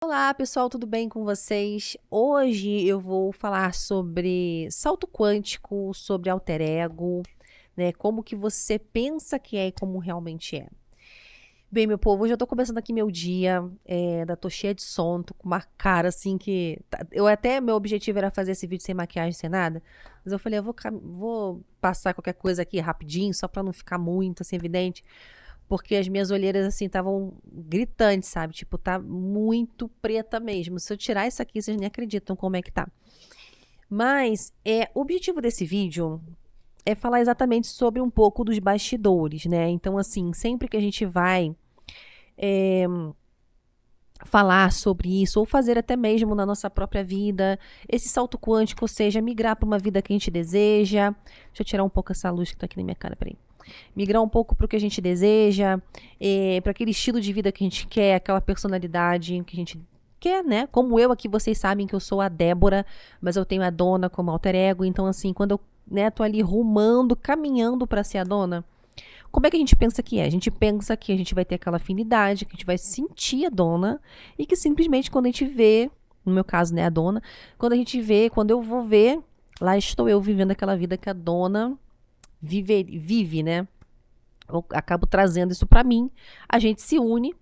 Olá, pessoal, tudo bem com vocês? Hoje eu vou falar sobre salto quântico, sobre alter ego, né? Como que você pensa que é e como realmente é. Bem, meu povo, hoje eu tô começando aqui meu dia, ainda tô cheia de sono, tô com uma cara assim que... meu objetivo era fazer esse vídeo sem maquiagem, sem nada, mas eu falei, vou passar qualquer coisa aqui rapidinho, só pra não ficar muito assim evidente. Porque as minhas olheiras, assim, estavam gritantes, sabe? Tipo, tá muito preta mesmo. Se eu tirar isso aqui, vocês nem acreditam como é que tá. Mas, o objetivo desse vídeo é falar exatamente sobre um pouco dos bastidores, né? Então, assim, sempre que a gente vai falar sobre isso, ou fazer até mesmo na nossa própria vida, esse salto quântico, ou seja, migrar para uma vida que a gente deseja. Deixa eu tirar um pouco essa luz que tá aqui na minha cara, peraí. Migrar um pouco para o que a gente deseja, para aquele estilo de vida que a gente quer, aquela personalidade que a gente quer, né? Como eu aqui, vocês sabem que eu sou a Débora, mas eu tenho a Dona como alter ego. Então, assim, quando eu, né, tô ali rumando, caminhando para ser a Dona, como é que a gente pensa que é? A gente pensa que a gente vai ter aquela afinidade, que a gente vai sentir a Dona e que simplesmente quando a gente vê, no meu caso, né, a Dona, quando a gente vê, quando eu vou ver, lá estou eu vivendo aquela vida que a Dona vive, né? Eu acabo trazendo isso para mim. A gente se une,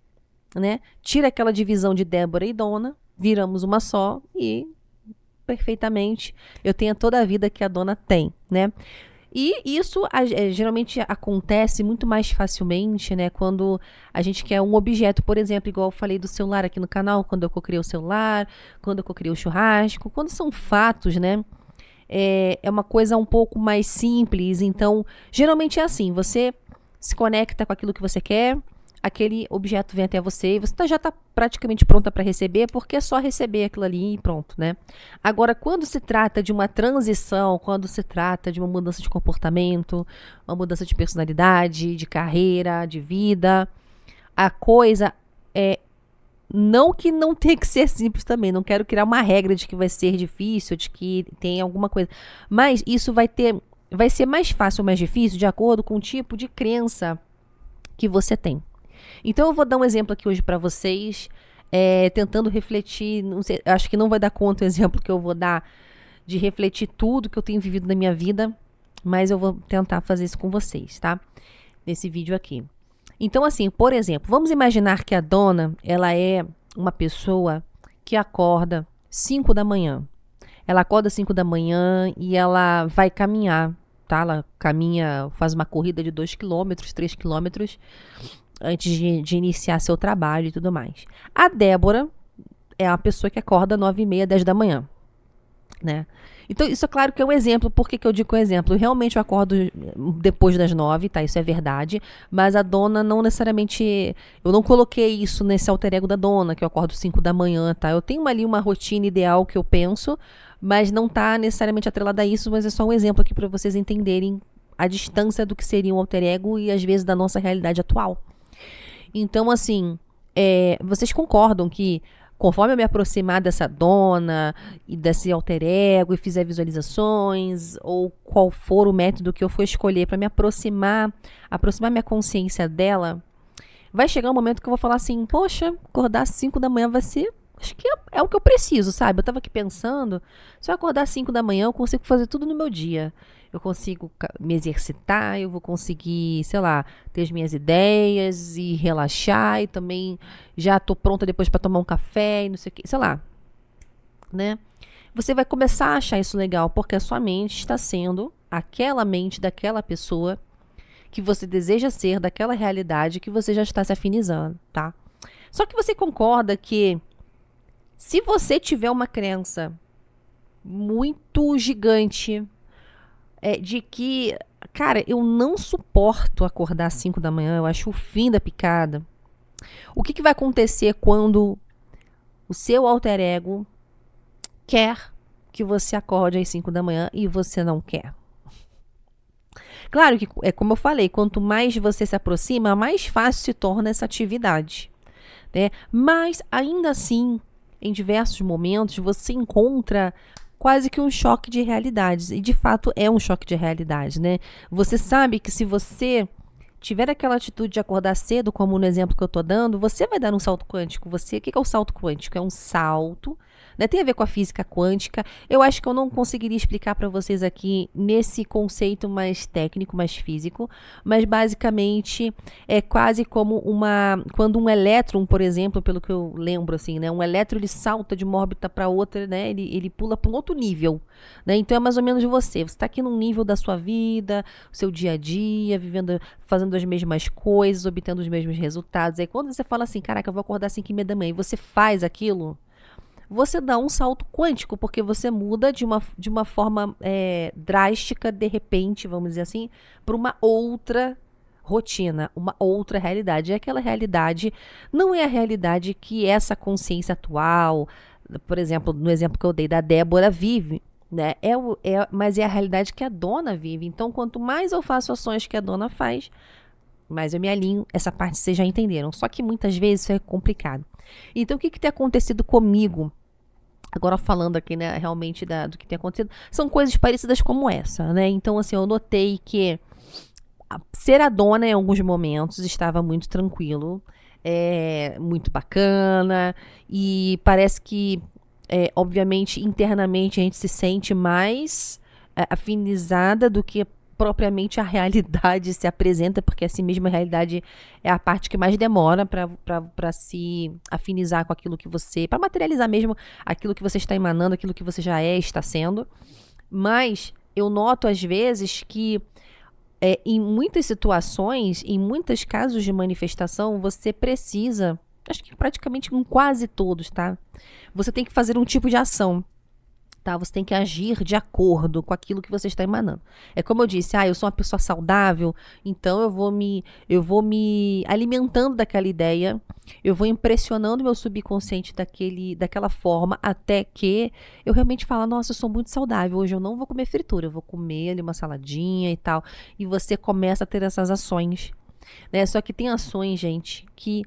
né? Tira aquela divisão de Débora e Dona, viramos uma só e perfeitamente eu tenho toda a vida que a Dona tem, né? E isso geralmente acontece muito mais facilmente, né? Quando a gente quer um objeto, por exemplo, igual eu falei do celular aqui no canal, quando eu cocriei o celular, quando eu cocriei o churrasco, quando são fatos, né? É uma coisa um pouco mais simples. Então, geralmente é assim: você se conecta com aquilo que você quer, aquele objeto vem até você e você já está praticamente pronta para receber, porque é só receber aquilo ali e pronto, né? Agora, quando se trata de uma transição, quando se trata de uma mudança de comportamento, uma mudança de personalidade, de carreira, de vida, a coisa é não que não tem que ser simples também, não quero criar uma regra de que vai ser difícil, de que tem alguma coisa, mas isso vai ser mais fácil ou mais difícil de acordo com o tipo de crença que você tem. Então eu vou dar um exemplo aqui hoje para vocês, tentando refletir, não sei, acho que não vai dar conta o exemplo que eu vou dar de refletir tudo que eu tenho vivido na minha vida, mas eu vou tentar fazer isso com vocês, tá? Nesse vídeo aqui. Então, assim, por exemplo, vamos imaginar que a Dona, ela é uma pessoa que acorda 5 da manhã. Ela acorda 5 da manhã e ela vai caminhar, tá? Ela caminha, faz uma corrida de 2 quilômetros, 3 quilômetros, antes de iniciar seu trabalho e tudo mais. A Débora é uma pessoa que acorda 9h30, 10 da manhã, né? Então, isso é claro que é um exemplo. Por que eu digo um exemplo? Realmente eu acordo depois das 9, tá? Isso é verdade. Mas a Dona não necessariamente... Eu não coloquei isso nesse alter ego da Dona, que eu acordo 5 da manhã, tá? Eu tenho ali uma rotina ideal que eu penso, mas não tá necessariamente atrelada a isso, mas é só um exemplo aqui para vocês entenderem a distância do que seria um alter ego e às vezes da nossa realidade atual. Então, assim, vocês concordam que conforme eu me aproximar dessa Dona e desse alter ego e fizer visualizações, ou qual for o método que eu for escolher para me aproximar minha consciência dela, vai chegar um momento que eu vou falar assim: poxa, acordar às 5 da manhã vai ser... Acho que é o que eu preciso, sabe? Eu tava aqui pensando, se eu acordar às 5 da manhã, eu consigo fazer tudo no meu dia. Eu consigo me exercitar, eu vou conseguir, sei lá, ter as minhas ideias e relaxar, e também já tô pronta depois para tomar um café e não sei o que, sei lá, né? Você vai começar a achar isso legal, porque a sua mente está sendo aquela mente daquela pessoa que você deseja ser, daquela realidade que você já está se afinizando, tá? Só que você concorda que se você tiver uma crença muito gigante de que, cara, eu não suporto acordar às 5 da manhã, eu acho o fim da picada, o que vai acontecer quando o seu alter ego quer que você acorde às 5 da manhã e você não quer? Claro que, como eu falei, quanto mais você se aproxima, mais fácil se torna essa atividade, né? Mas, ainda assim, em diversos momentos, você encontra quase que um choque de realidades. E, de fato, é um choque de realidade, né? Você sabe que se você tiver aquela atitude de acordar cedo, como no exemplo que eu tô dando, você vai dar um salto quântico. O que é o salto quântico? É um salto, né? Tem a ver com a física quântica. Eu acho que eu não conseguiria explicar para vocês aqui nesse conceito mais técnico, mais físico, mas basicamente é quase como quando um elétron, por exemplo, pelo que eu lembro assim, né? Um elétron ele salta de uma órbita para outra, né? Ele pula para um outro nível, né? Então é mais ou menos você. Você está aqui num nível da sua vida, seu dia a dia, vivendo, fazendo as mesmas coisas, obtendo os mesmos resultados. Aí quando você fala assim, caraca, eu vou acordar às 5h30 da manhã, e você faz aquilo, você dá um salto quântico, porque você muda de uma forma drástica, de repente, vamos dizer assim, para uma outra rotina, uma outra realidade. E aquela realidade não é a realidade que essa consciência atual, por exemplo, no exemplo que eu dei da Débora, vive. Né? Mas é a realidade que a dona vive. Então, quanto mais eu faço ações que a dona faz, mais eu me alinho. Essa parte vocês já entenderam. Só que muitas vezes isso é complicado. Então, o que tem acontecido comigo? Agora falando aqui, né, realmente do que tem acontecido, são coisas parecidas como essa, né? Então, assim, eu notei que ser a dona em alguns momentos estava muito tranquilo, muito bacana, e parece que, obviamente, internamente a gente se sente mais afinizada do que propriamente a realidade se apresenta, porque assim mesmo a realidade é a parte que mais demora para se afinizar com aquilo que você, para materializar mesmo aquilo que você está emanando, aquilo que você já está sendo. Mas eu noto às vezes que em muitas situações, em muitos casos de manifestação, você precisa, acho que praticamente em quase todos, tá? Você tem que fazer um tipo de ação. Tá? Você tem que agir de acordo com aquilo que você está emanando. É como eu disse, eu sou uma pessoa saudável, então eu vou me alimentando daquela ideia, eu vou impressionando meu subconsciente daquela forma, até que eu realmente falo, nossa, eu sou muito saudável, hoje eu não vou comer fritura, eu vou comer ali uma saladinha e tal, e você começa a ter essas ações, né? Só que tem ações, gente, que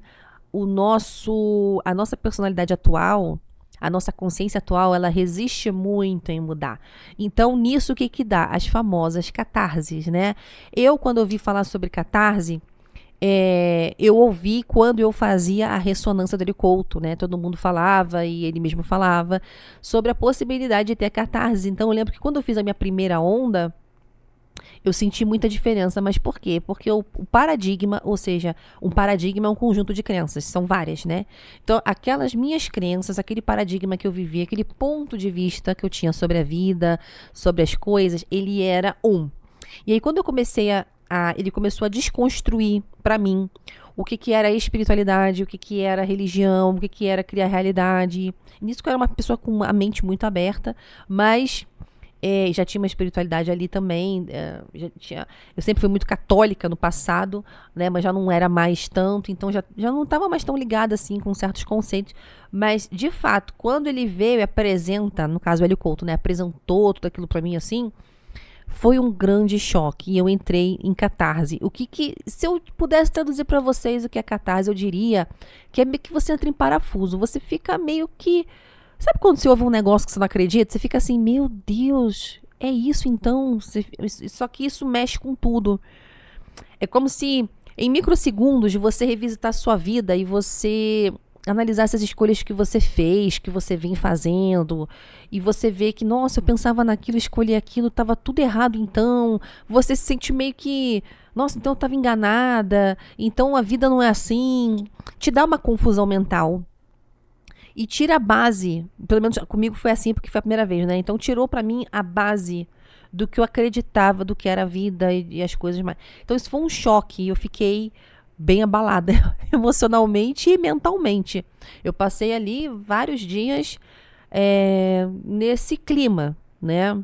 a nossa personalidade atual, a nossa consciência atual, ela resiste muito em mudar. Então, nisso, o que dá? As famosas catarses, né? Eu, quando ouvi falar sobre catarse, eu ouvi quando eu fazia a ressonância do Couto, né? Todo mundo falava, e ele mesmo falava, sobre a possibilidade de ter catarse. Então, eu lembro que quando eu fiz a minha primeira onda, eu senti muita diferença, mas por quê? Porque o paradigma, ou seja, um paradigma é um conjunto de crenças, são várias, né? Então, aquelas minhas crenças, aquele paradigma que eu vivia, aquele ponto de vista que eu tinha sobre a vida, sobre as coisas, ele era um. E aí, quando eu comecei ele começou a desconstruir para mim o que era espiritualidade, o que era religião, o que era criar realidade. Nisso que eu era uma pessoa com a mente muito aberta, mas já tinha uma espiritualidade ali também, eu sempre fui muito católica no passado, né, mas já não era mais tanto, então já não estava mais tão ligada assim com certos conceitos, mas de fato, quando ele veio e apresenta, no caso o Hélio Couto, né, apresentou tudo aquilo para mim assim, foi um grande choque e eu entrei em catarse. Se eu pudesse traduzir para vocês o que é catarse, eu diria que é meio que você entra em parafuso, você fica meio que... Sabe quando você ouve um negócio que você não acredita? Você fica assim, meu Deus, é isso então? Só que isso mexe com tudo. É como se em microsegundos você revisitar a sua vida e você analisar essas escolhas que você fez, que você vem fazendo, e você vê que, nossa, eu pensava naquilo, escolhi aquilo, estava tudo errado então. Você se sente meio que, nossa, então eu estava enganada, então a vida não é assim. Te dá uma confusão mental. E tira a base, pelo menos comigo foi assim, porque foi a primeira vez, né? Então tirou pra mim a base do que eu acreditava, do que era a vida e as coisas mais. Então isso foi um choque, eu fiquei bem abalada emocionalmente e mentalmente. Eu passei ali vários dias nesse clima, né?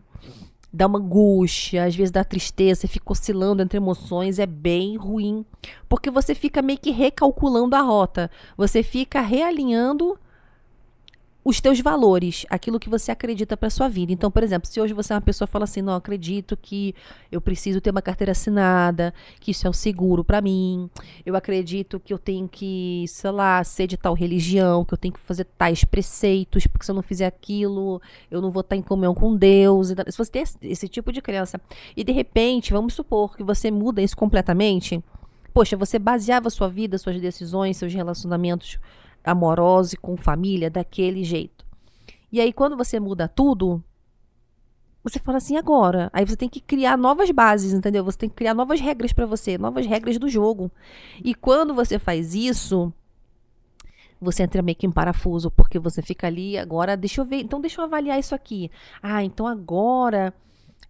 Dá uma angústia, às vezes dá tristeza, você fica oscilando entre emoções, é bem ruim, porque você fica meio que recalculando a rota, você fica realinhando os teus valores, aquilo que você acredita para sua vida. Então, por exemplo, se hoje você é uma pessoa que fala assim, não, acredito que eu preciso ter uma carteira assinada, que isso é o seguro para mim, eu acredito que eu tenho que, sei lá, ser de tal religião, que eu tenho que fazer tais preceitos, porque se eu não fizer aquilo, eu não vou estar em comunhão com Deus. Se você tem esse tipo de crença, e de repente, vamos supor que você muda isso completamente, Poxa, você baseava sua vida, suas decisões, seus relacionamentos amorosos e com família daquele jeito. E aí, quando você muda tudo, você fala assim, agora. Aí você tem que criar novas bases, entendeu? Você tem que criar novas regras pra você, novas regras do jogo. E quando você faz isso, você entra meio que em parafuso, porque você fica ali, agora, deixa eu ver, então deixa eu avaliar isso aqui. Ah, então agora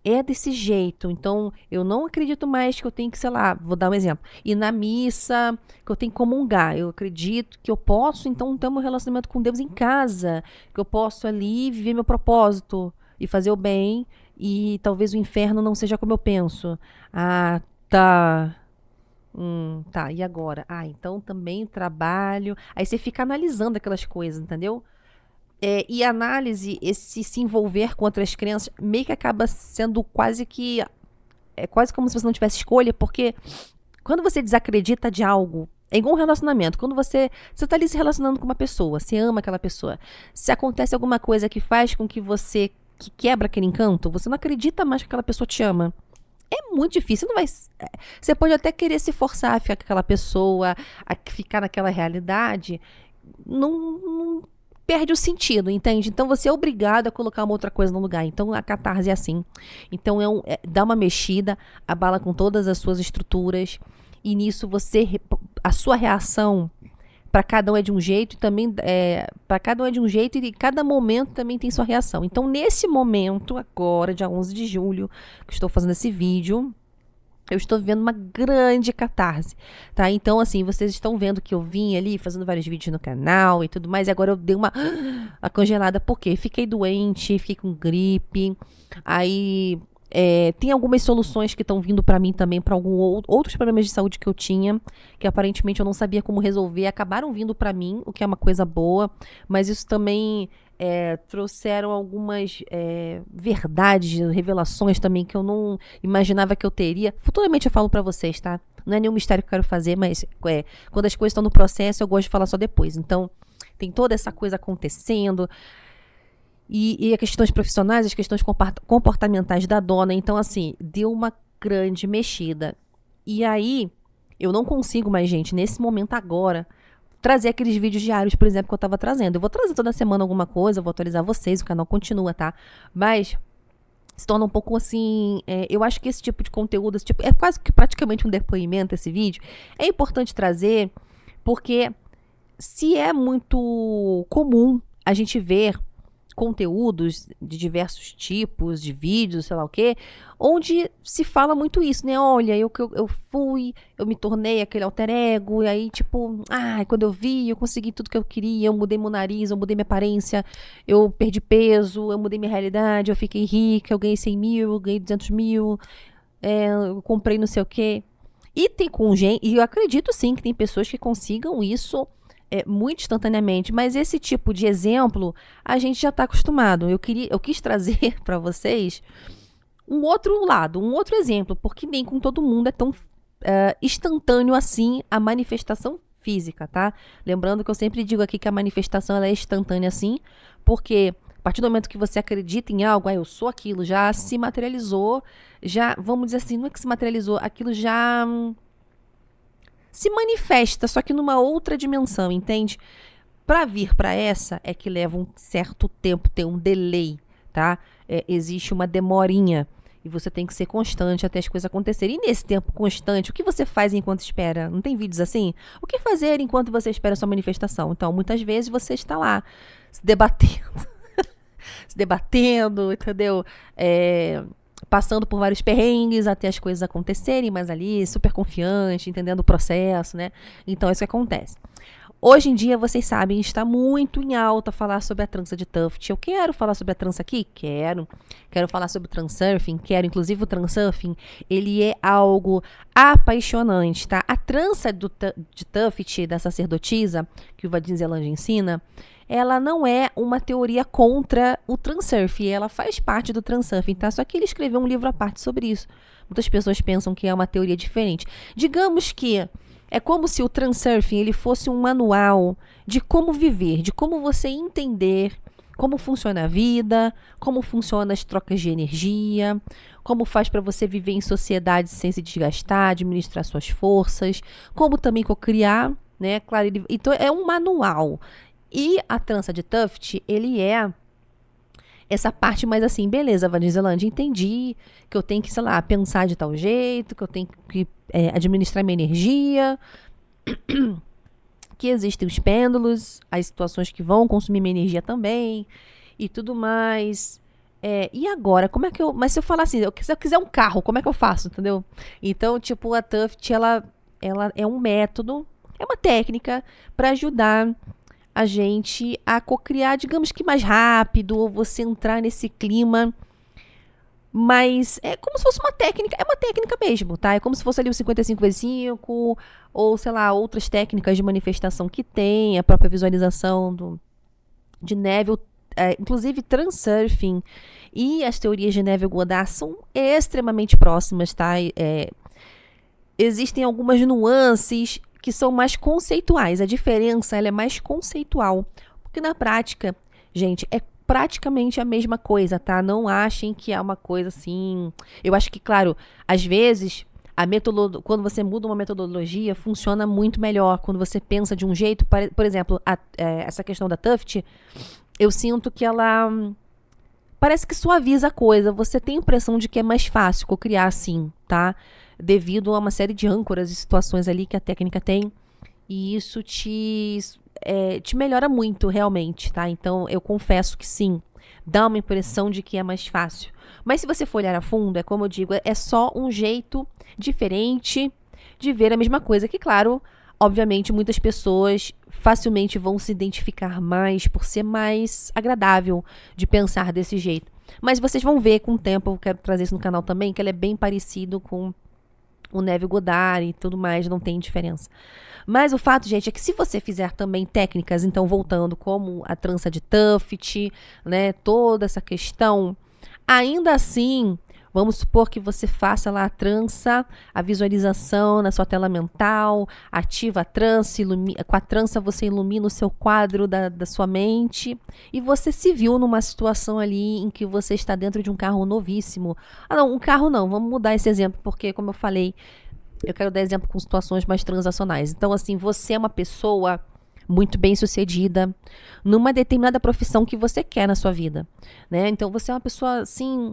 é desse jeito. Então, eu não acredito mais que eu tenho que, sei lá, vou dar um exemplo, ir na missa, que eu tenho que comungar. Eu acredito que eu posso, então, ter um relacionamento com Deus em casa, que eu posso ali viver meu propósito e fazer o bem, e talvez o inferno não seja como eu penso. Ah, tá. Tá, e agora? Ah, então também trabalho. Aí você fica analisando aquelas coisas, entendeu? E análise, esse se envolver com outras crenças, meio que acaba sendo quase que. É quase como se você não tivesse escolha, porque quando você desacredita de algo, é igual um relacionamento. Quando você tá ali se relacionando com uma pessoa, você ama aquela pessoa. Se acontece alguma coisa que faz com que você que quebra aquele encanto, você não acredita mais que aquela pessoa te ama. É muito difícil, não vai. Você pode até querer se forçar a ficar com aquela pessoa, a ficar naquela realidade. Não perde o sentido, entende? Então você é obrigado a colocar uma outra coisa no lugar. Então a catarse é assim. Então dá uma mexida, abala com todas as suas estruturas. E nisso a sua reação para cada um é de um jeito e também para cada um é de um jeito e cada momento também tem sua reação. Então nesse momento agora, dia 11 de julho, que estou fazendo esse vídeo, eu estou vivendo uma grande catarse, tá? Então, assim, vocês estão vendo que eu vim ali fazendo vários vídeos no canal e tudo mais, e agora eu dei uma congelada, por quê? Fiquei doente, fiquei com gripe, aí tem algumas soluções que estão vindo pra mim também, pra outros problemas de saúde que eu tinha, que aparentemente eu não sabia como resolver, acabaram vindo pra mim, o que é uma coisa boa, mas isso também trouxeram algumas verdades, revelações também que eu não imaginava que eu teria. Futuramente eu falo pra vocês, tá? Não é nenhum mistério que eu quero fazer, mas quando as coisas estão no processo, eu gosto de falar só depois. Então, tem toda essa coisa acontecendo. E as questões profissionais, as questões comportamentais da dona. Então, assim, deu uma grande mexida. E aí, eu não consigo mais, gente, nesse momento agora, trazer aqueles vídeos diários, por exemplo, que eu tava trazendo. Eu vou trazer toda semana alguma coisa, eu vou atualizar vocês, o canal continua, tá? Mas se torna um pouco assim. Eu acho que esse tipo de conteúdo, é quase que praticamente um depoimento esse vídeo. É importante trazer, porque se é muito comum a gente ver conteúdos de diversos tipos de vídeos, sei lá o quê, onde se fala muito isso, né? Olha, eu me tornei aquele alter ego, e aí, tipo, quando eu vi, eu consegui tudo que eu queria, eu mudei meu nariz, eu mudei minha aparência, eu perdi peso, eu mudei minha realidade, eu fiquei rica, eu ganhei 100 mil, eu ganhei 200 mil, eu comprei não sei o quê. E e eu acredito sim que tem pessoas que consigam isso muito instantaneamente, mas esse tipo de exemplo a gente já está acostumado. Eu quis trazer para vocês um outro lado, um outro exemplo, porque nem com todo mundo é tão instantâneo assim a manifestação física, tá? Lembrando que eu sempre digo aqui que a manifestação ela é instantânea assim, porque a partir do momento que você acredita em algo, eu sou aquilo, já se materializou, já, vamos dizer assim, não é que se materializou, aquilo já se manifesta, só que numa outra dimensão, entende? Para vir para essa é que leva um certo tempo, tem um delay, tá? Existe uma demorinha e você tem que ser constante até as coisas acontecerem. E nesse tempo constante, o que você faz enquanto espera? Não tem vídeos assim? O que fazer enquanto você espera a sua manifestação? Então, muitas vezes você está lá se debatendo, se debatendo, entendeu? Passando por vários perrengues até as coisas acontecerem, mas ali super confiante, entendendo o processo, né? Então, isso que acontece. Hoje em dia, vocês sabem, está muito em alta falar sobre a trança de Tuft. Eu quero falar sobre a trança aqui? Quero. Quero falar sobre o transurfing? Quero. Inclusive, o transurfing, ele é algo apaixonante, tá? A trança de Tuft, da sacerdotisa, que o Vadim Zeland ensina, ela não é uma teoria contra o transurfing, ela faz parte do transurfing, tá? Só que ele escreveu um livro à parte sobre isso. Muitas pessoas pensam que é uma teoria diferente. Digamos que é como se o transurfing ele fosse um manual de como viver, de como você entender como funciona a vida, como funcionam as trocas de energia, como faz para você viver em sociedade sem se desgastar, administrar suas forças, como também cocriar, né? Claro, então é um manual. E a trança de Tuft, ele é essa parte mais assim, beleza, Vanizilândia, entendi que eu tenho que, sei lá, pensar de tal jeito, que eu tenho que administrar minha energia, que existem os pêndulos, as situações que vão consumir minha energia também, e tudo mais. E agora, como é que eu... Mas se eu falar assim, se eu quiser um carro, como é que eu faço, entendeu? Então, tipo, a Tuft, ela é um método, é uma técnica para ajudar a gente a cocriar, digamos que mais rápido, ou você entrar nesse clima. Mas é como se fosse uma técnica, é uma técnica mesmo, tá? É como se fosse ali o 55x5, ou sei lá, outras técnicas de manifestação que tem, a própria visualização de Neville, inclusive Transurfing e as teorias de Neville Goddard são extremamente próximas, tá? Existem algumas nuances que são mais conceituais. A diferença ela é mais conceitual, porque na prática, gente, é praticamente a mesma coisa, tá? Não achem que é uma coisa assim... Eu acho que, claro, às vezes, quando você muda uma metodologia, funciona muito melhor. Quando você pensa de um jeito, por exemplo, essa questão da Tuft, eu sinto que ela parece que suaviza a coisa. Você tem a impressão de que é mais fácil cocriar assim, tá? Devido a uma série de âncoras e situações ali que a técnica tem. E isso te melhora muito, realmente, tá? Então, eu confesso que sim, dá uma impressão de que é mais fácil. Mas se você for olhar a fundo, como eu digo, é só um jeito diferente de ver a mesma coisa. Que, claro, obviamente, muitas pessoas facilmente vão se identificar mais por ser mais agradável de pensar desse jeito. Mas vocês vão ver com o tempo, eu quero trazer isso no canal também, que ele é bem parecido com o Neville Goddard e tudo mais, não tem diferença. Mas o fato, gente, é que se você fizer também técnicas, então voltando como a trança de Tuft, né, toda essa questão, ainda assim, vamos supor que você faça lá a trança, a visualização na sua tela mental, ativa a trança, com a trança você ilumina o seu quadro da sua mente e você se viu numa situação ali em que você está dentro de um carro novíssimo. Ah, não, um carro não, vamos mudar esse exemplo, porque, como eu falei, eu quero dar exemplo com situações mais transacionais. Então, assim, você é uma pessoa muito bem sucedida numa determinada profissão que você quer na sua vida, né? Então, você é uma pessoa, assim...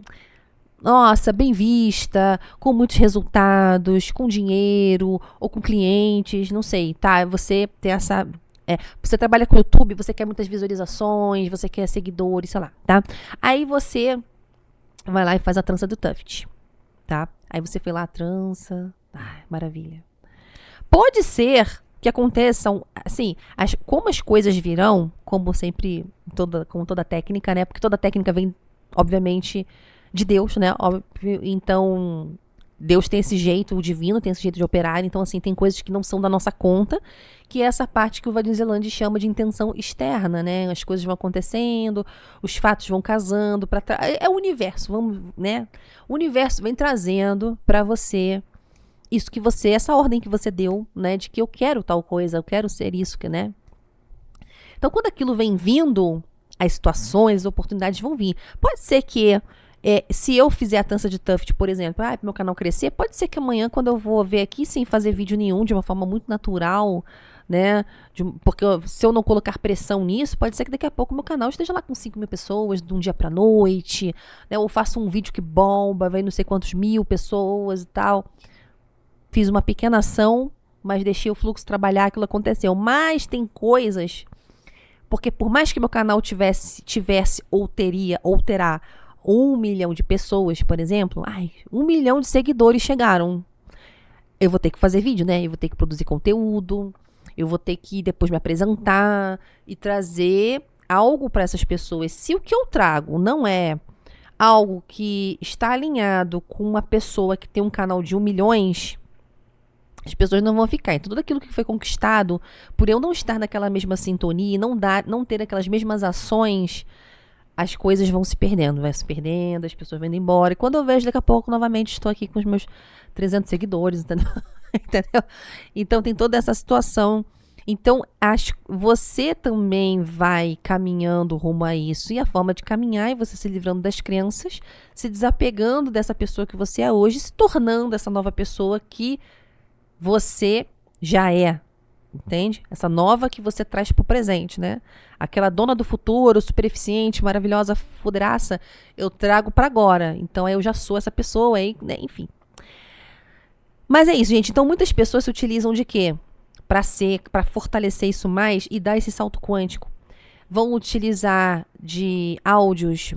Nossa, bem vista, com muitos resultados, com dinheiro, ou com clientes, não sei, tá? Você tem essa... você trabalha com YouTube, você quer muitas visualizações, você quer seguidores, sei lá, tá? Aí você vai lá e faz a trança do Tuft, tá? Aí você foi lá, a trança... Ai, maravilha. Pode ser que aconteçam, assim, como as coisas virão, como sempre, como toda técnica, né? Porque toda técnica vem, obviamente... de Deus, né? Óbvio. Então, Deus tem esse jeito, o divino tem esse jeito de operar. Então, assim, tem coisas que não são da nossa conta, que é essa parte que o Vanizilândia chama de intenção externa, né? As coisas vão acontecendo, os fatos vão casando. É o universo, vamos, né? O universo vem trazendo para você isso que você, essa ordem que você deu, né? De que eu quero tal coisa, eu quero ser isso, né? Então, quando aquilo vem vindo, as situações, as oportunidades vão vir. Pode ser que se eu fizer a trança de Tuft, por exemplo, para meu canal crescer, pode ser que amanhã, quando eu vou ver aqui, sem fazer vídeo nenhum, de uma forma muito natural, né? Porque se eu não colocar pressão nisso, pode ser que daqui a pouco meu canal esteja lá com 5.000 pessoas, de um dia pra noite, né? Ou faço um vídeo que bomba, vai não sei quantos mil pessoas e tal. Fiz uma pequena ação, mas deixei o fluxo trabalhar, aquilo aconteceu. Mas tem coisas... Porque por mais que meu canal tivesse ou terá 1 milhão de pessoas, por exemplo, 1 milhão de seguidores chegaram. Eu vou ter que fazer vídeo, né? Eu vou ter que produzir conteúdo, eu vou ter que depois me apresentar e trazer algo para essas pessoas. Se o que eu trago não é algo que está alinhado com uma pessoa que tem um canal de 1 milhão, as pessoas não vão ficar. Então, tudo aquilo que foi conquistado, por eu não estar naquela mesma sintonia e não ter aquelas mesmas ações, as coisas vão se perdendo, as pessoas vão indo embora. E quando eu vejo, daqui a pouco, novamente, estou aqui com os meus 300 seguidores, entendeu? Entendeu? Então, tem toda essa situação. Então, você também vai caminhando rumo a isso. E a forma de caminhar é você se livrando das crenças, se desapegando dessa pessoa que você é hoje, se tornando essa nova pessoa que você já é. Entende? Essa nova que você traz pro presente, né? Aquela dona do futuro, super eficiente, maravilhosa, foderaça, eu trago para agora. Então, eu já sou essa pessoa, aí, né? Enfim. Mas é isso, gente. Então, muitas pessoas se utilizam de quê? Para fortalecer isso mais e dar esse salto quântico. Vão utilizar de áudios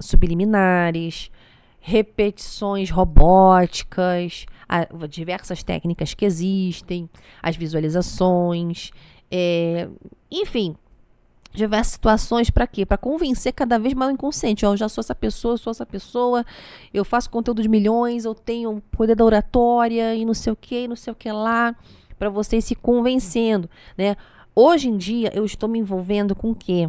subliminares, repetições robóticas, diversas técnicas que existem, as visualizações, enfim, diversas situações para quê? Para convencer cada vez mais o inconsciente. Ó, eu já sou essa pessoa, eu sou essa pessoa, eu faço conteúdo de milhões, eu tenho o poder da oratória e não sei o que, não sei o que lá, para vocês se convencendo, né? Hoje em dia eu estou me envolvendo com o quê?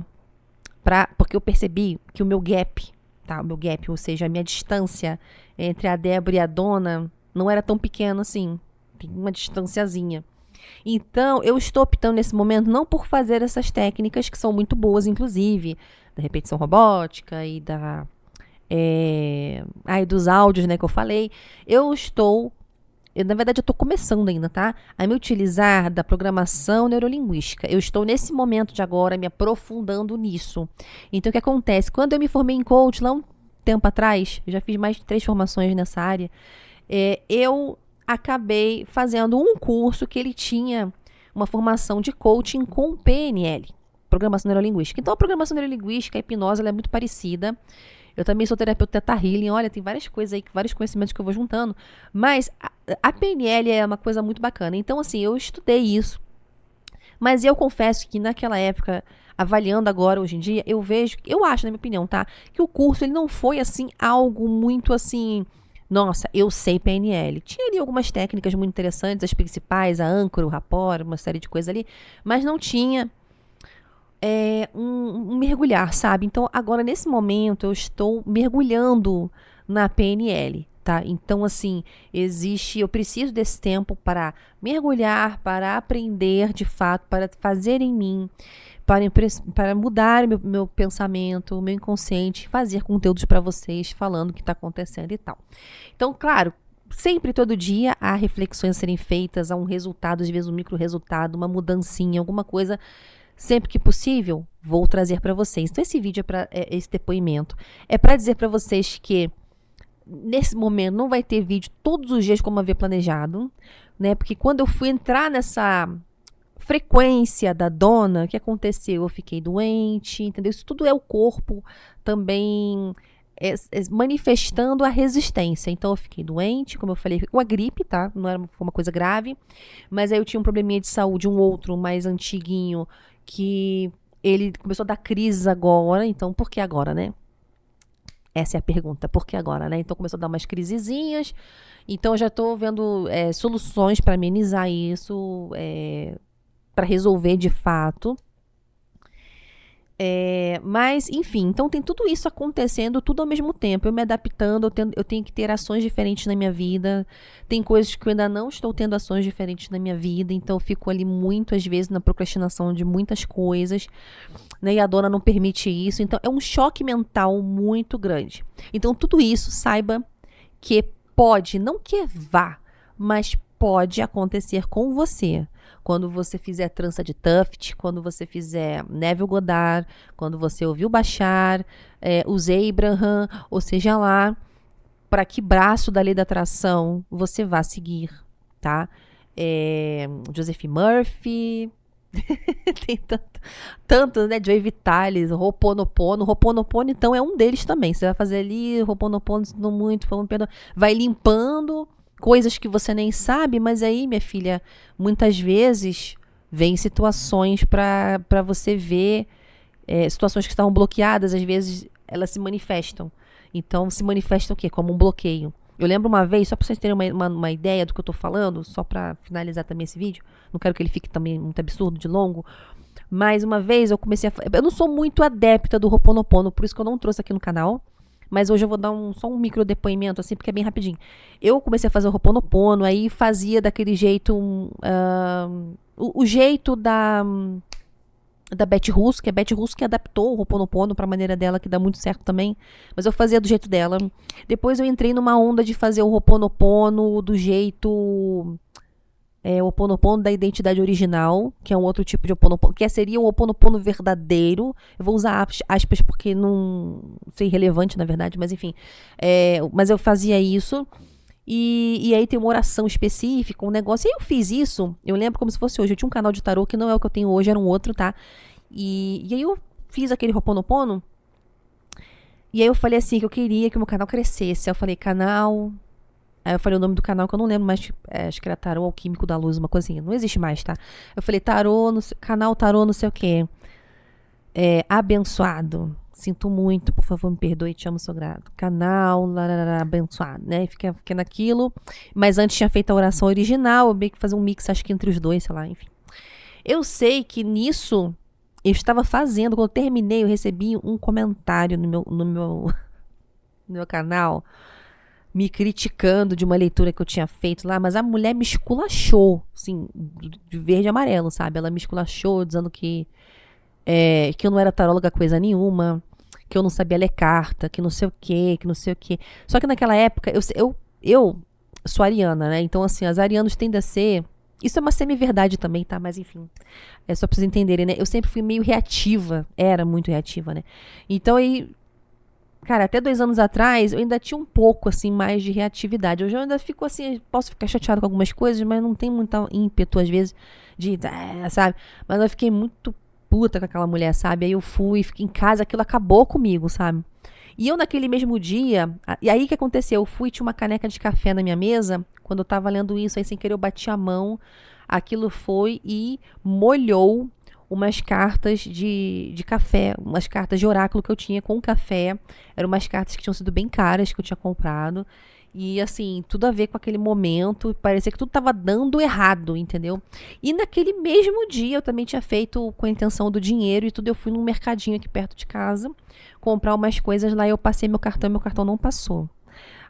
Porque eu percebi que o meu gap, tá? O meu gap, ou seja, a minha distância entre a Débora e a dona não era tão pequena assim. Tem uma distanciazinha. Então, eu estou optando nesse momento não por fazer essas técnicas que são muito boas, inclusive, da repetição robótica e dos áudios, né, que eu falei. Na verdade, eu estou começando ainda, tá? A me utilizar da programação neurolinguística. Eu estou, nesse momento de agora, me aprofundando nisso. Então, o que acontece? Quando eu me formei em coach, lá um tempo atrás, eu já fiz mais de 3 formações nessa área, eu acabei fazendo um curso que ele tinha uma formação de coaching com PNL, programação neurolinguística. Então, a programação neurolinguística, a hipnose, ela é muito parecida. Eu também sou terapeuta Theta Healing. Olha, tem várias coisas aí, vários conhecimentos que eu vou juntando. Mas a PNL é uma coisa muito bacana. Então, assim, eu estudei isso. Mas eu confesso que naquela época, avaliando agora, hoje em dia, eu acho, na minha opinião, tá? Que o curso, ele não foi, assim, algo muito, assim... Nossa, eu sei PNL. Tinha ali algumas técnicas muito interessantes, as principais, a âncora, o rapport, uma série de coisas ali. Mas não tinha... um mergulhar, sabe? Então, agora, nesse momento, eu estou mergulhando na PNL, tá? Então, assim, eu preciso desse tempo para mergulhar, para aprender, de fato, para fazer em mim, para mudar meu pensamento, meu inconsciente, fazer conteúdos para vocês, falando o que está acontecendo e tal. Então, claro, sempre, todo dia, há reflexões a serem feitas, há um resultado, às vezes um micro resultado, uma mudancinha, alguma coisa. Sempre que possível, vou trazer para vocês. Então, esse vídeo esse depoimento é para dizer para vocês que nesse momento não vai ter vídeo todos os dias como havia planejado, né? Porque quando eu fui entrar nessa frequência da dona, o que aconteceu? Eu fiquei doente, entendeu? Isso tudo é o corpo também manifestando a resistência. Então, eu fiquei doente, como eu falei, com a gripe, tá? Foi uma coisa grave, mas aí eu tinha um probleminha de saúde, um outro mais antiguinho, que ele começou a dar crise agora. Então, por que agora, né? Essa é a pergunta, por que agora, né? Então, começou a dar umas crisezinhas. Então, eu já estou vendo soluções para amenizar isso, para resolver de fato. Mas, enfim, então tem tudo isso acontecendo, tudo ao mesmo tempo. Eu me adaptando, eu tenho que ter ações diferentes na minha vida. Tem coisas que eu ainda não estou tendo ações diferentes na minha vida, então eu fico ali muito, às vezes, na procrastinação de muitas coisas, né? E a dona não permite isso. Então, é um choque mental muito grande. Então, tudo isso, saiba que pode, não que vá, mas pode acontecer com você. Quando você fizer trança de Tuft, quando você fizer Neville Goddard, quando você ouviu Bashar, os Abraham, ou seja lá, para que braço da lei da atração você vai seguir, tá? Joseph Murphy, tem tantos, né? Joey Vitalis, Ho'oponopono. Ho'oponopono, então, é um deles também. Você vai fazer ali, Ho'oponopono, não muito, vai limpando coisas que você nem sabe, mas aí, minha filha, muitas vezes vem situações para você ver, situações que estavam bloqueadas, às vezes elas se manifestam. Então, se manifestam o quê? Como um bloqueio. Eu lembro uma vez, só para vocês terem uma ideia do que eu tô falando, só para finalizar também esse vídeo, não quero que ele fique também muito absurdo, de longo, mas uma vez eu comecei eu não sou muito adepta do Ho'oponopono, por isso que eu não trouxe aqui no canal, Mas hoje eu vou dar só um micro depoimento, assim, porque é bem rapidinho. Eu comecei a fazer o Ho'oponopono, aí fazia daquele jeito, o jeito da Betty Russo, que a Betty Russo que adaptou o Ho'oponopono pra maneira dela, que dá muito certo também. Mas eu fazia do jeito dela. Depois eu entrei numa onda de fazer o Ho'oponopono do jeito... o Ho'oponopono da identidade original, que é um outro tipo de Ho'oponopono, que seria o Ho'oponopono verdadeiro. Eu vou usar aspas porque não sei relevante, na verdade, mas enfim. Mas eu fazia isso. E aí tem uma oração específica, um negócio. E aí eu fiz isso, eu lembro como se fosse hoje. Eu tinha um canal de tarô que não é o que eu tenho hoje, era um outro, tá? E aí eu fiz aquele Ho'oponopono. E aí eu falei assim, que eu queria que o meu canal crescesse. Aí eu falei, canal... Aí eu falei o nome do canal que eu não lembro mais, acho que era Tarô Alquímico da Luz, uma coisa assim. Não existe mais, tá? Eu falei, tarô, canal Tarô, não sei o quê. Abençoado. Sinto muito, por favor, me perdoe, te amo, sou grato. Canal, larará, abençoado, né? Fiquei naquilo. Mas antes tinha feito a oração original, eu meio que fazer um mix, acho que entre os dois, sei lá, enfim. Eu sei que nisso, eu estava fazendo, quando eu terminei, eu recebi um comentário no meu canal, me criticando de uma leitura que eu tinha feito lá, mas a mulher me esculachou, assim, de verde e amarelo, sabe? Ela me esculachou, dizendo que eu não era taróloga coisa nenhuma, que eu não sabia ler carta, que não sei o quê, que não sei o quê. Só que naquela época, eu sou ariana, né? Então, assim, as arianos tendem a ser... Isso é uma semi-verdade também, tá? Mas, enfim, é só pra vocês entenderem, né? Eu sempre fui meio reativa, era muito reativa, né? Então, aí... Cara, até 2 anos atrás, eu ainda tinha um pouco, assim, mais de reatividade. Hoje eu ainda fico, assim, posso ficar chateado com algumas coisas, mas não tem muito ímpeto, às vezes, sabe? Mas eu fiquei muito puta com aquela mulher, sabe? Aí eu fiquei em casa, aquilo acabou comigo, sabe? E eu, naquele mesmo dia, e aí o que aconteceu? Eu tinha uma caneca de café na minha mesa, quando eu tava lendo isso, aí sem querer eu bati a mão, aquilo foi e molhou umas cartas de café, umas cartas de oráculo que eu tinha com café. Eram umas cartas que tinham sido bem caras, que eu tinha comprado. E assim, tudo a ver com aquele momento. Parecia que tudo estava dando errado, entendeu? E naquele mesmo dia eu também tinha feito com a intenção do dinheiro e tudo. Eu fui num mercadinho aqui perto de casa comprar umas coisas lá. Eu passei meu cartão e meu cartão não passou.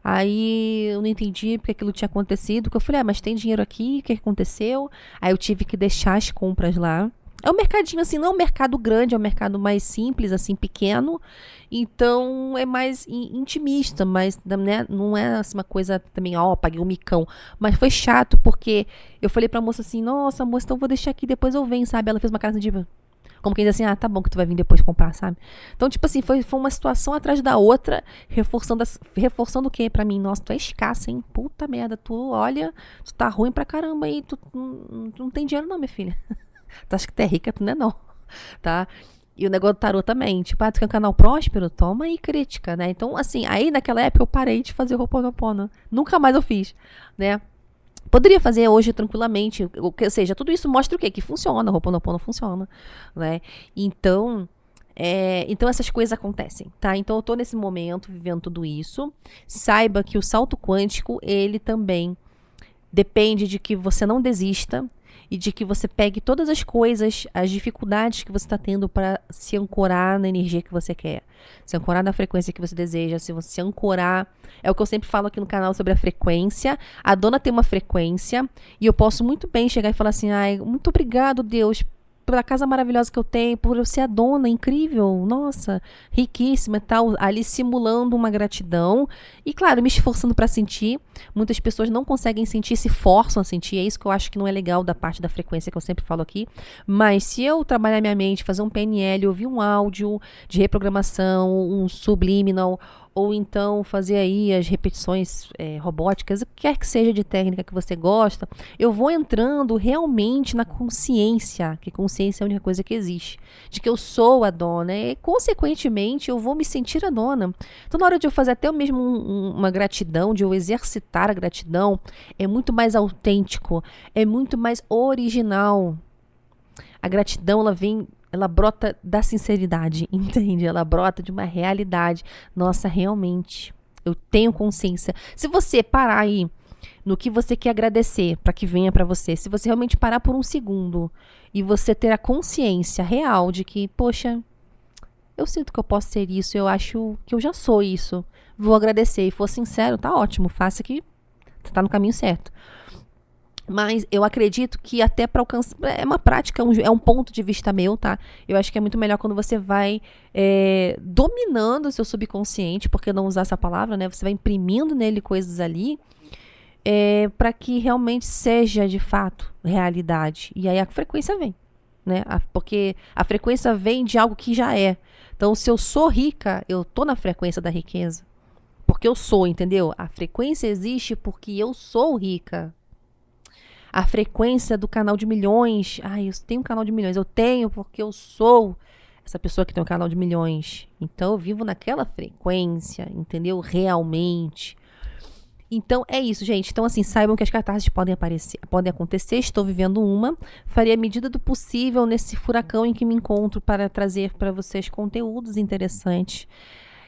Aí eu não entendi porque aquilo tinha acontecido. Porque eu falei, mas tem dinheiro aqui? O que aconteceu? Aí eu tive que deixar as compras lá. É um mercadinho, assim, não é um mercado grande, é um mercado mais simples, assim, pequeno. Então, é mais intimista, mas né, não é assim, uma coisa também, paguei um micão. Mas foi chato, porque eu falei pra moça assim, nossa, moça, então eu vou deixar aqui, depois eu venho, sabe? Ela fez uma cara assim, tipo, como quem diz assim, tá bom que tu vai vir depois comprar, sabe? Então, tipo assim, foi uma situação atrás da outra, reforçando o quê pra mim? Nossa, tu é escassa, hein? Puta merda, olha, tu tá ruim pra caramba aí, tu não tem dinheiro não, minha filha. Tu acha que tu é rica, tu não é não, tá? E o negócio do tarô também, tipo, tu quer um canal próspero? Toma aí crítica, né? Então, assim, aí naquela época eu parei de fazer Ho'oponopono. Nunca mais eu fiz, né? Poderia fazer hoje tranquilamente, ou seja, tudo isso mostra o quê? Que funciona, o Ho'oponopono funciona, né? Então, então essas coisas acontecem, tá? Então eu tô nesse momento, vivendo tudo isso. Saiba que o salto quântico, ele também depende de que você não desista, e de que você pegue todas as coisas, as dificuldades que você está tendo para se ancorar na energia que você quer. Se ancorar na frequência que você deseja, se você se ancorar... É o que eu sempre falo aqui no canal sobre a frequência. A dona tem uma frequência e eu posso muito bem chegar e falar assim, ai, muito obrigado, Deus, pela casa maravilhosa que eu tenho, por eu ser a dona, incrível, nossa, riquíssima e tal, ali simulando uma gratidão e, claro, me esforçando para sentir. Muitas pessoas não conseguem sentir, se forçam a sentir, é isso que eu acho que não é legal da parte da frequência que eu sempre falo aqui, mas se eu trabalhar minha mente, fazer um PNL, ouvir um áudio de reprogramação, um subliminal, ou então fazer aí as repetições robóticas, o que quer que seja de técnica que você gosta, eu vou entrando realmente na consciência, que consciência é a única coisa que existe, de que eu sou a dona, e consequentemente eu vou me sentir a dona. Então na hora de eu fazer até mesmo uma gratidão, de eu exercitar a gratidão, é muito mais autêntico, é muito mais original. A gratidão, ela brota da sinceridade, entende? Ela brota de uma realidade. Nossa, realmente, eu tenho consciência. Se você parar aí no que você quer agradecer para que venha para você, se você realmente parar por um segundo e você ter a consciência real de que, poxa, eu sinto que eu posso ser isso, eu acho que eu já sou isso. Vou agradecer e for sincero, tá ótimo, faça que tá no caminho certo. Mas eu acredito que até para alcançar. É uma prática, é um ponto de vista meu, tá? Eu acho que é muito melhor quando você vai dominando o seu subconsciente, porque não usar essa palavra, né? Você vai imprimindo nele coisas ali, para que realmente seja de fato realidade. E aí a frequência vem, né? Porque a frequência vem de algo que já é. Então, se eu sou rica, eu tô na frequência da riqueza. Porque eu sou, entendeu? A frequência existe porque eu sou rica. A frequência do canal de milhões. Eu tenho um canal de milhões. Eu tenho porque eu sou essa pessoa que tem um canal de milhões. Então eu vivo naquela frequência, entendeu? Realmente. Então é isso, gente. Então, assim, saibam que as catarses podem acontecer. Estou vivendo uma. Farei a medida do possível nesse furacão em que me encontro para trazer para vocês conteúdos interessantes.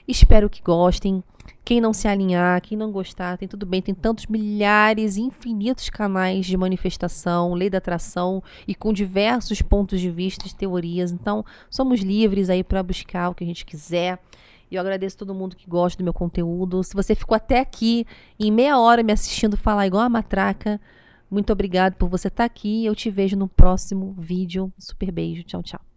Espero que gostem. Quem não se alinhar, quem não gostar, tem tudo bem. Tem tantos milhares, infinitos canais de manifestação, lei da atração e com diversos pontos de vista e teorias. Então, somos livres aí para buscar o que a gente quiser. E eu agradeço a todo mundo que gosta do meu conteúdo. Se você ficou até aqui, em meia hora me assistindo falar igual a matraca, muito obrigado por você estar aqui. Eu te vejo no próximo vídeo. Super beijo. Tchau, tchau.